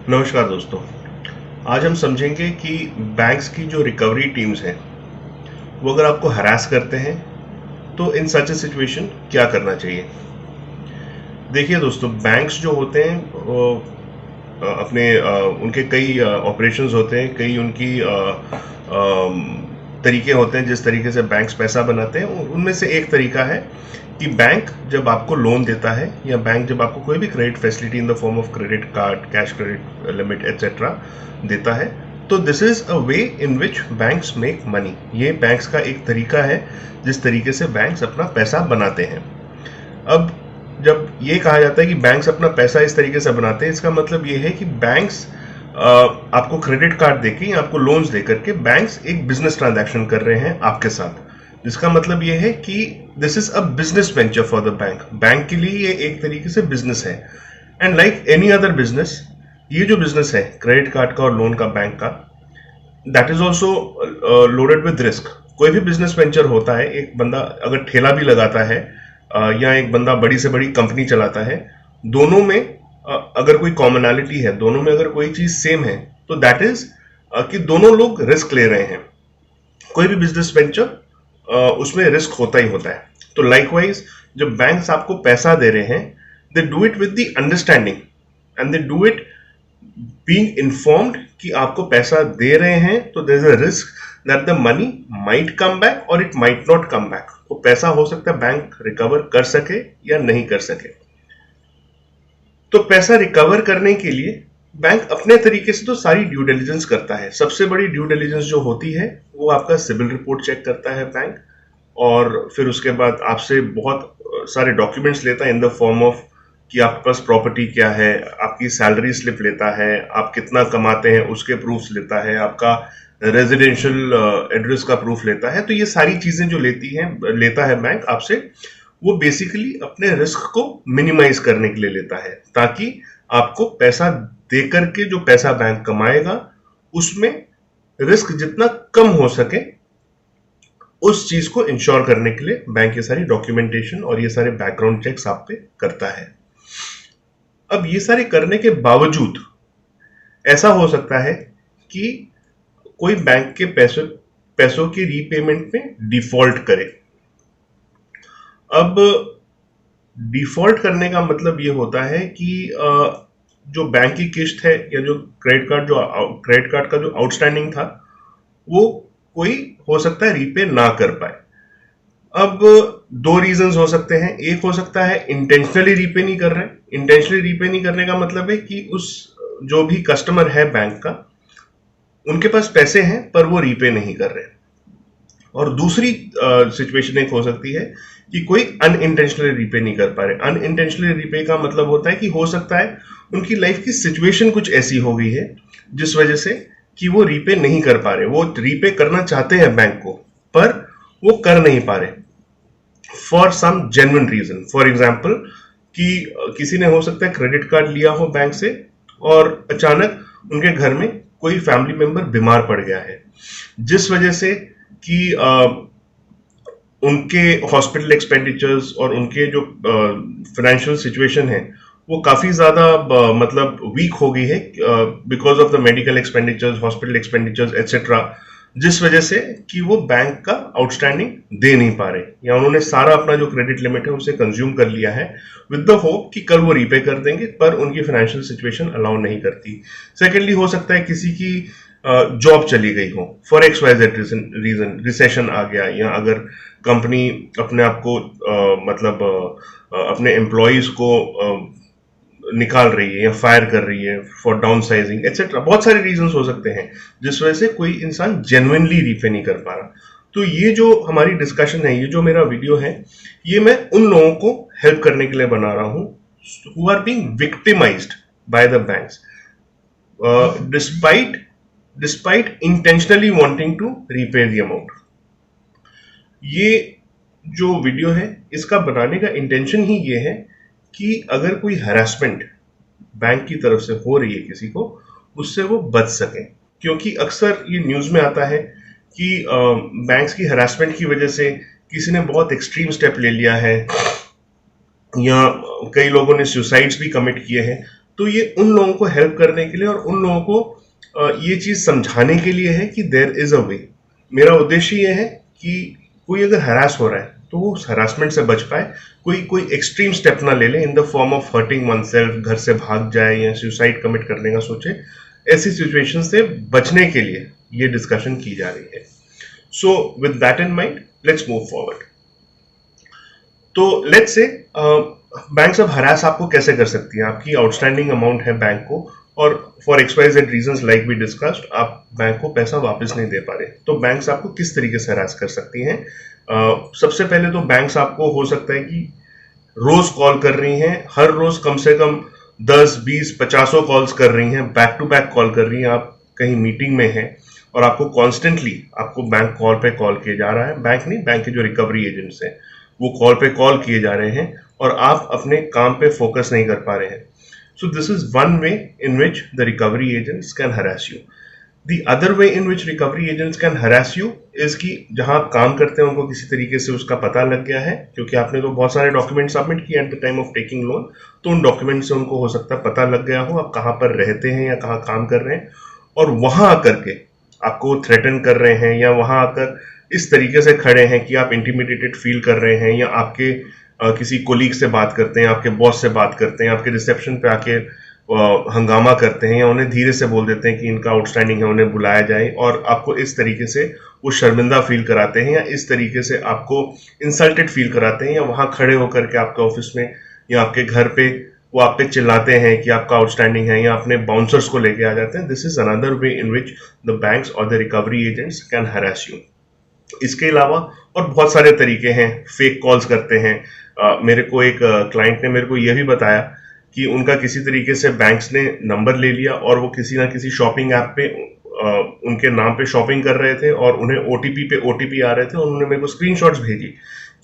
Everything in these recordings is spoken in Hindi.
नमस्कार दोस्तों। आज हम समझेंगे कि बैंक्स की जो रिकवरी टीम्स हैं वो अगर आपको हरास करते हैं तो इन सच ए सिचुएशन क्या करना चाहिए। देखिए दोस्तों, बैंक्स जो होते हैं वो उनके कई ऑपरेशंस होते हैं, कई उनकी तरीके होते हैं जिस तरीके से बैंक्स पैसा बनाते हैं। उनमें से एक तरीका है कि बैंक जब आपको लोन देता है या बैंक जब आपको कोई भी credit facility in the form of credit card, cash credit limit etcetera देता है, तो this is a way in which banks make money. ये बैंक्स का एक तरीका है जिस तरीके से बैंक्स अपना पैसा बनाते हैं। अब जब ये कहा जाता है कि बैंक्स अपना पैसा इस तरीके से बनाते हैं, इसका मतलब ये है कि बैंक्स आपको क्रेडिट कार्ड देके या आपको लोन्स देकर के बैंक्स एक बिजनेस ट्रांजैक्शन कर रहे हैं आपके साथ, जिसका मतलब ये है कि this is a business venture for the bank. Bank के लिए ये एक तरीके से बिजनेस है। And like any other business, ये जो बिजनेस है क्रेडिट कार्ड का और लोन का बैंक का, that is also loaded with risk. कोई भी बिजनेस वेंचर होता है, एक बंदा अगर ठेला भी लगाता है या एक बंदा बड़ी से बड़ी कंपनी चलाता है, दोनों में अगर कोई कॉमनैलिटी है, दोनों में अगर कोई चीज सेम है, तो दैट इज कि दोनों लोग रिस्क ले रहे हैं। कोई भी बिजनेस वेंचर उसमें रिस्क होता ही होता है। तो लाइकवाइज जब बैंक्स आपको पैसा दे रहे हैं, they do it with the understanding and they do it being informed कि आपको पैसा दे रहे हैं, तो there is a risk that the money might come back और it might not come back. वो पैसा हो सकता है बैंक रिकवर कर सके या नहीं कर सके। तो पैसा रिकवर करने के लिए बैंक अपने तरीके से तो सारी ड्यू डिलिजेंस करता है। सबसे बड़ी ड्यू डिलिजेंस जो होती है वो आपका सिविल रिपोर्ट चेक करता है बैंक, और फिर उसके बाद आपसे बहुत सारे डॉक्यूमेंट्स लेता है इन द फॉर्म ऑफ कि आपके पास प्रॉपर्टी क्या है, आपकी सैलरी स्लिप लेता है, आप कितना कमाते हैं उसके प्रूफ्स लेता है, आपका रेजिडेंशियल एड्रेस का प्रूफ लेता है। तो ये सारी चीजें जो लेता है बैंक आपसे, वो बेसिकली अपने रिस्क को मिनिमाइज करने के लिए लेता है, ताकि आपको पैसा देकर के जो पैसा बैंक कमाएगा उसमें रिस्क जितना कम हो सके, उस चीज को इंश्योर करने के लिए बैंक ये सारी डॉक्यूमेंटेशन और ये सारे बैकग्राउंड चेक्स आप पे करता है। अब ये सारे करने के बावजूद ऐसा हो सकता है कि कोई बैंक के पैसों की रीपेमेंट में डिफॉल्ट करे। अब डिफॉल्ट करने का मतलब ये होता है कि जो बैंक की किस्त है या जो क्रेडिट कार्ड का जो आउटस्टैंडिंग था, वो कोई हो सकता है रीपे ना कर पाए। अब दो रीजंस हो सकते हैं। एक हो सकता है इंटेंशनली रीपे नहीं कर रहे। इंटेंशनली रीपे नहीं करने का मतलब है कि उस जो भी कस्टमर है बैंक का, उनके पास पैसे हैं पर वो रीपे नहीं कर रहे। और दूसरी सिचुएशन एक हो सकती है कि कोई अनइंटेंशनली रीपे नहीं कर पा रहे। अनइंटेंशनली रीपे का मतलब होता है कि हो सकता है उनकी लाइफ की सिचुएशन कुछ ऐसी हो गई है जिस वजह से कि वो रीपे नहीं कर पा रहे। वो रीपे करना चाहते हैं बैंक को, पर वो कर नहीं पा रहे for some genuine reason. For example कि किसी ने हो सकता है क्रेडिट कार्ड लिया हो बैंक से और अचानक उनके घर में कोई फैमिली मेंबर बीमार पड़ गया है, जिस वजह से कि उनके हॉस्पिटल एक्सपेंडिचर्स और उनके जो फाइनेंशियल सिचुएशन है वो काफी ज्यादा मतलब वीक हो गई है because of the medical expenditures, hospital expenditures etcetera, जिस वजह से कि वो बैंक का आउटस्टैंडिंग दे नहीं पा रहे, या उन्होंने सारा अपना जो क्रेडिट लिमिट है उसे कंज्यूम कर लिया है विद द होप कि कल वो रीपे कर देंगे, पर उनकी फाइनेंशियल सिचुएशन अलाउ नहीं करती। सेकेंडली हो सकता है किसी की जॉब चली गई हो for X Y Z reason, recession आ गया, या अगर कंपनी अपने आप को अपने एम्प्लॉयज को निकाल रही है या फायर कर रही है फॉर डाउन साइजिंग एटसेट्रा। बहुत सारे रीजंस हो सकते हैं जिस वजह से कोई इंसान जेन्युइनली रीपे नहीं कर पा रहा। तो ये जो हमारी डिस्कशन है, ये जो मेरा वीडियो है, ये मैं उन लोगों को हेल्प करने के लिए बना रहा हूं who are being victimised by the banks despite intentionally wanting to repay the amount. ये जो वीडियो है इसका बनाने का इंटेंशन ही ये है कि अगर कोई हैरेसमेंट बैंक की तरफ से हो रही है किसी को, उससे वो बच सके। क्योंकि अक्सर ये न्यूज में आता है कि बैंक्स की हैरेसमेंट की वजह से किसी ने बहुत एक्सट्रीम स्टेप ले लिया है, या कई लोगों ने सुसाइड्स भी कमिट किए हैं। तो ये उन लोगों को हेल्प करने के लिए और उन लोगों को ये चीज समझाने के लिए है कि देयर इज अ वे। मेरा उद्देश्य ये है कि कोई अगर हरास हो रहा है तो वो उस हरासमेंट से बच पाए, कोई कोई एक्सट्रीम स्टेप ना ले ले इन the form of hurting one self, घर से भाग जाए या सुसाइड कमिट करने का सोचे। ऐसी सिचुएशन से बचने के लिए ये डिस्कशन की जा रही है। So with that in mind let's move forward. तो लेट्स से बैंक्स अब हरास आपको कैसे कर सकती है। आपकी आउटस्टैंडिंग अमाउंट है बैंक को, और for XYZ reasons like we discussed आप बैंक को पैसा वापस नहीं दे पा रहे, तो बैंक्स आपको किस तरीके से हरास कर सकती हैं। सबसे पहले तो बैंक्स आपको हो सकता है कि रोज कॉल कर रही हैं, हर रोज कम से कम 10, 20, 50 कॉल्स कर रही हैं, बैक टू बैक कॉल कर रही हैं। आप कहीं मीटिंग में हैं और आपको कॉन्स्टेंटली आपको बैंक कॉल पे कॉल किए जा रहा है, बैंक नहीं, बैंक के जो रिकवरी एजेंट्स हैं वो कॉल पे कॉल किए जा रहे हैं और आप अपने काम पे फोकस नहीं कर पा रहे हैं। So this is one way in which the recovery agents can harass you. The other way in which recovery agents can harass you is कि जहां आप काम करते हैं उनको किसी तरीके से उसका पता लग गया है, क्योंकि आपने तो बहुत सारे डॉक्यूमेंट सबमिट किए at the time of taking loan, तो उन डॉक्यूमेंट से उनको हो सकता है पता लग गया हो आप कहाँ पर रहते हैं या कहाँ काम कर रहे हैं, और वहां आकर के आपको थ्रेटन कर रहे हैं या वहां आकर इस तरीके से खड़े हैं कि आप इंटिमिडेटेड फील कर रहे हैं, या आपके किसी कोलीग से बात करते हैं, आपके बॉस से बात करते हैं, आपके रिसेप्शन पे आके हंगामा करते हैं या उन्हें धीरे से बोल देते हैं कि इनका आउटस्टैंडिंग है, उन्हें बुलाया जाए, और आपको इस तरीके से वो शर्मिंदा फील कराते हैं या इस तरीके से आपको इंसल्टेड फील कराते हैं, या वहां खड़े होकर के आपके ऑफिस में या आपके घर पे वो आप पे चिल्लाते हैं कि आपका आउटस्टैंडिंग है, या अपने बाउंसर्स को लेके आ जाते हैं। This is another way in which the banks और the recovery agents can harass you. इसके अलावा और बहुत सारे तरीके हैं, फेक कॉल्स करते हैं। मेरे को एक क्लाइंट ने मेरे को यह भी बताया कि उनका किसी तरीके से बैंक्स ने नंबर ले लिया और वो किसी ना किसी शॉपिंग ऐप पे उनके नाम पे शॉपिंग कर रहे थे और उन्हें ओटीपी पे ओटीपी आ रहे थे, और उन्होंने मेरे को स्क्रीनशॉट्स भेजी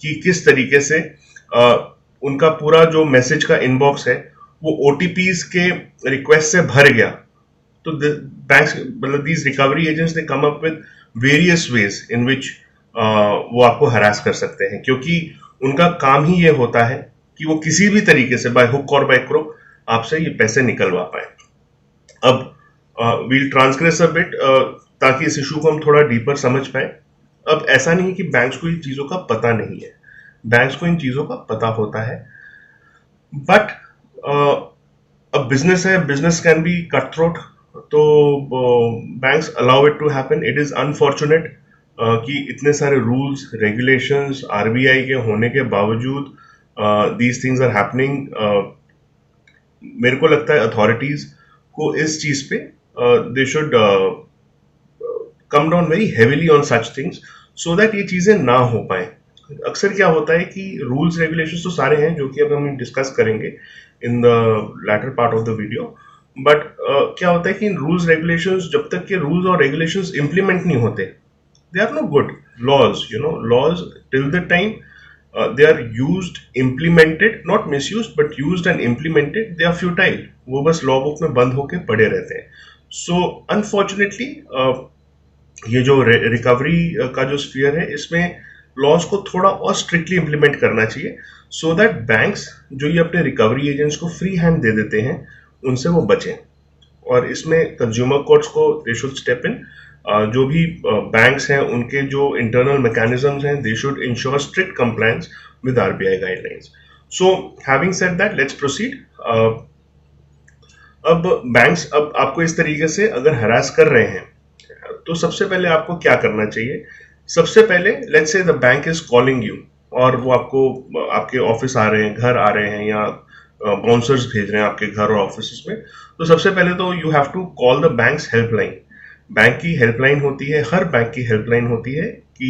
कि किस तरीके से उनका पूरा जो मैसेज का इनबॉक्स है वो ओटीपीज के रिक्वेस्ट से भर गया। तो बैंक्स मतलब these recovery agents they come up with various ways in which वो आपको हरास कर सकते हैं, क्योंकि उनका काम ही ये होता है कि वो किसी भी तरीके से बाय हुक और बाय क्रुक आपसे ये पैसे निकलवा पाए। अब वील ट्रांसग्रेस अ बिट ताकि इस इशू को हम थोड़ा डीपर समझ पाए। अब ऐसा नहीं है कि बैंक्स को इन चीजों का पता नहीं है, बैंक्स को इन चीजों का पता होता है, बट अब बिजनेस है, business can be cut throat, तो banks allow it to happen. It is unfortunate कि इतने सारे रूल्स रेगुलेशंस आरबीआई के होने के बावजूद these things are happening। मेरे को लगता है अथॉरिटीज को इस चीज पे they should come down very heavily on such things so that ये चीजें ना हो पाए। अक्सर क्या होता है कि रूल्स रेगुलेशंस तो सारे हैं जो कि अब हम डिस्कस करेंगे in the latter part of the video, but क्या होता है कि इन रूल्स रेगुलेशंस जब तक के रूल्स और रेगुलेशंस इंप्लीमेंट नहीं होते, they are no good laws, you know, laws till the time they are used, implemented, not misused, but used and implemented, they are futile। वो बस लॉ बुक में बंद होके पड़े रहते हैं। सो अनफॉर्चुनेटली ये जो रिकवरी का जो स्फीयर है इसमें लॉज को थोड़ा और स्ट्रिक्टली इंप्लीमेंट करना चाहिए, सो दैट बैंक्स जो ये अपने रिकवरी एजेंट्स को फ्री हैंड दे देते हैं उनसे वो बचें। और इसमें कंज्यूमर कोर्ट्स को दे शुड स्टेप इन। जो भी बैंक्स हैं उनके जो इंटरनल मैकेनिज्म्स हैं they should ensure strict compliance with RBI guidelines. So having said that let's proceed. अब बैंक्स अब आपको इस तरीके से अगर हरास कर रहे हैं तो सबसे पहले आपको क्या करना चाहिए। सबसे पहले let's say the bank is calling you और वो आपको आपके ऑफिस आ रहे हैं, घर आ रहे हैं, या बाउंसर्स भेज रहे हैं आपके घर और ऑफिस में, तो सबसे पहले तो you have to call the banks helpline. Bank की हेल्पलाइन होती है, हर बैंक की हेल्पलाइन होती है कि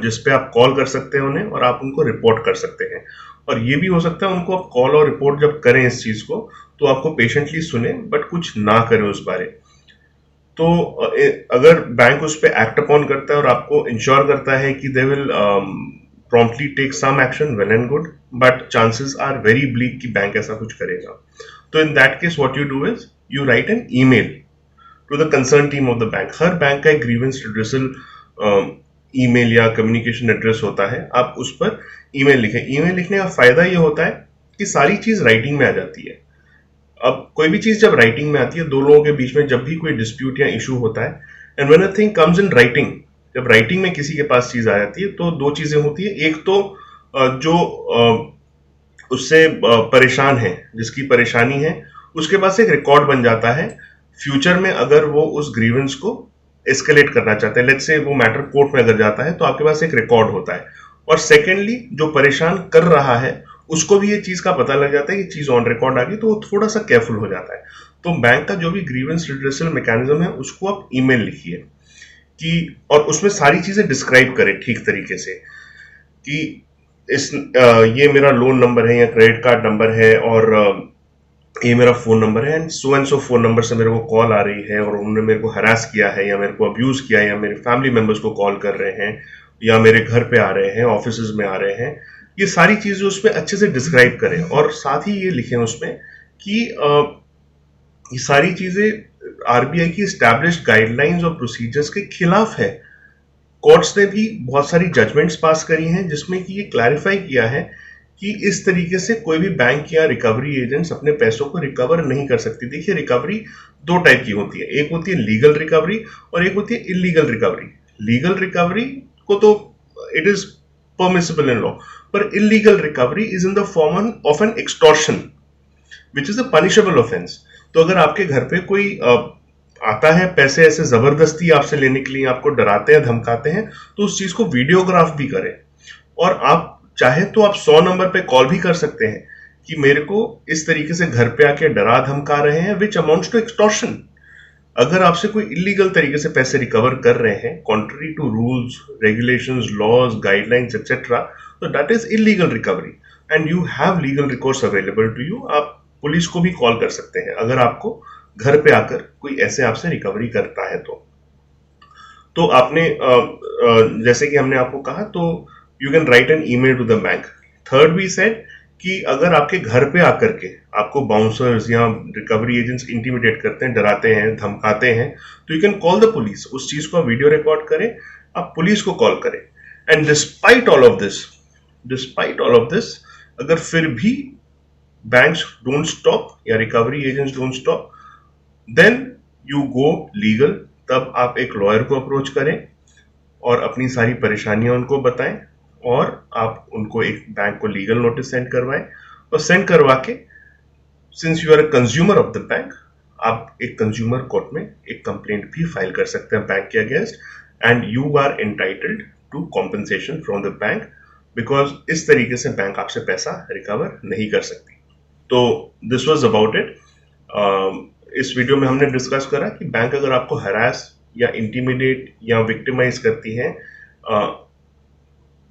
जिस पे आप कॉल कर सकते हैं उन्हें और आप उनको रिपोर्ट कर सकते हैं। और ये भी हो सकता है उनको आप कॉल और रिपोर्ट जब करें इस चीज को तो आपको पेशेंटली सुने बट कुछ ना करें उस बारे। तो अगर बैंक उस पर एक्ट अपॉन करता है और आपको इंश्योर करता है कि they will promptly take some action, well and good, but chances are very bleak कि बैंक ऐसा कुछ करेगा। तो in that case what you do is you write an email to the concern team of the bank. हर बैंक का एक ग्रीवेंस रिड्रेसल ईमेल या कम्युनिकेशन एड्रेस होता है, आप उस पर ईमेल लिखें। ईमेल लिखने का फायदा ये होता है कि सारी चीज राइटिंग में आ जाती है। अब कोई भी चीज जब राइटिंग में आती है, दो लोगों के बीच में जब भी कोई डिस्प्यूट या इशू होता है, and when a thing comes in writing, जब राइटिंग में किसी के पास चीज आ जाती है तो दो चीजें होती है। एक तो जो उससे परेशान है, जिसकी परेशानी है, उसके पास एक रिकॉर्ड बन जाता है फ्यूचर में, अगर वो उस ग्रीवेंस को एस्केलेट करना चाहते हैं, लेट्स से वो मैटर कोर्ट में अगर जाता है तो आपके पास एक रिकॉर्ड होता है। और सेकेंडली, जो परेशान कर रहा है उसको भी ये चीज का पता लग जाता है कि चीज ऑन रिकॉर्ड आ गई, तो वो थोड़ा सा केयरफुल हो जाता है। तो बैंक का जो भी ग्रीवेंस रिड्रेसल मैकेनिज्म है उसको आप ईमेल लिखिए कि, और उसमें सारी चीजें डिस्क्राइब करें ठीक तरीके से कि ये मेरा लोन नंबर है या क्रेडिट कार्ड नंबर है, और ये मेरा फोन नंबर है, एंड सो फोन नंबर से मेरे को कॉल आ रही है और उन्होंने मेरे को हरास किया है या मेरे को अब्यूज किया है, या मेरे फैमिली मेंबर्स को कॉल कर रहे हैं या मेरे घर पे आ रहे हैं, ऑफिस में आ रहे हैं। ये सारी चीजें उसमें अच्छे से डिस्क्राइब करें, और साथ ही ये लिखें उसमें कि ये सारी चीजें आरबीआई की एस्टैब्लिश्ड गाइडलाइंस और प्रोसीजर्स के खिलाफ है। कोर्ट्स ने भी बहुत सारी जजमेंट्स पास करी हैं जिसमें कि ये क्लैरिफाई किया है कि इस तरीके से कोई भी बैंक या रिकवरी एजेंट्स अपने पैसों को रिकवर नहीं कर सकती। देखिए, रिकवरी दो टाइप की होती है, एक होती है लीगल रिकवरी और एक होती है इलीगल रिकवरी। लीगल रिकवरी को तो it is permissible in law, पर illegal recovery is in the form of an extortion which is a punishable offence. तो अगर आपके घर पे कोई आता है पैसे ऐसे जबरदस्ती आपसे लेने के लिए, आपको डराते हैं, धमकाते हैं, तो उस चीज को वीडियोग्राफ भी करें। और आप चाहे तो आप 100 नंबर पे कॉल भी कर सकते हैं कि मेरे को इस तरीके से घर पे आके डरा धमका रहे हैं, विच अमाउंट्स टू एक्सटॉर्शन। अगर आपसे कोई इलीगल तरीके से पैसे रिकवर कर रहे हैं contrary to rules, regulations, laws, guidelines etcetera, तो that is illegal recovery and you have legal recourse available to you. आप पुलिस को भी कॉल कर सकते हैं अगर आपको घर पे आकर कोई ऐसे आपसे रिकवरी करता है। तो आपने जैसे कि हमने आपको कहा, तो you can write an email to the bank. Third, we said कि अगर आपके घर पे आकर के आपको बाउंसर्स या रिकवरी एजेंट्स इंटिमिडेट करते हैं, डराते हैं, धमकाते हैं, तो you can call the police. उस चीज को वीडियो रिकॉर्ड करें, आप पुलिस को कॉल करें। And despite all of this, अगर फिर भी बैंक्स डोंट स्टॉप या recovery agents don't stop, then you go legal. तब आप एक लॉयर को अप्रोच करें और अपनी सारी परेशानियां उनको बताएं, और आप उनको एक बैंक को लीगल नोटिस सेंड करवाएं, और सेंड करवा के, since you are a consumer of the bank, आप एक कंज्यूमर कोर्ट में एक कंप्लेंट भी फाइल कर सकते हैं बैंक के against, and you are entitled to compensation from the bank, because इस तरीके से बैंक आपसे पैसा रिकवर नहीं कर सकती। तो दिस वॉज अबाउट इट। इस वीडियो में हमने डिस्कस करा कि बैंक अगर आपको हरास या इंटिमिडेट या विक्टिमाइज करती है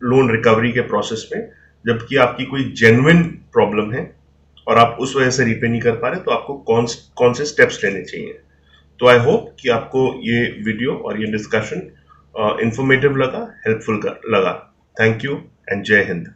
लोन रिकवरी के प्रोसेस में, जबकि आपकी कोई जेन्युइन प्रॉब्लम है और आप उस वजह से रीपे नहीं कर पा रहे, तो आपको कौन से स्टेप्स लेने चाहिए। तो आई होप कि आपको ये वीडियो और ये डिस्कशन इंफॉर्मेटिव लगा, हेल्पफुल लगा। थैंक यू एंड जय हिंद।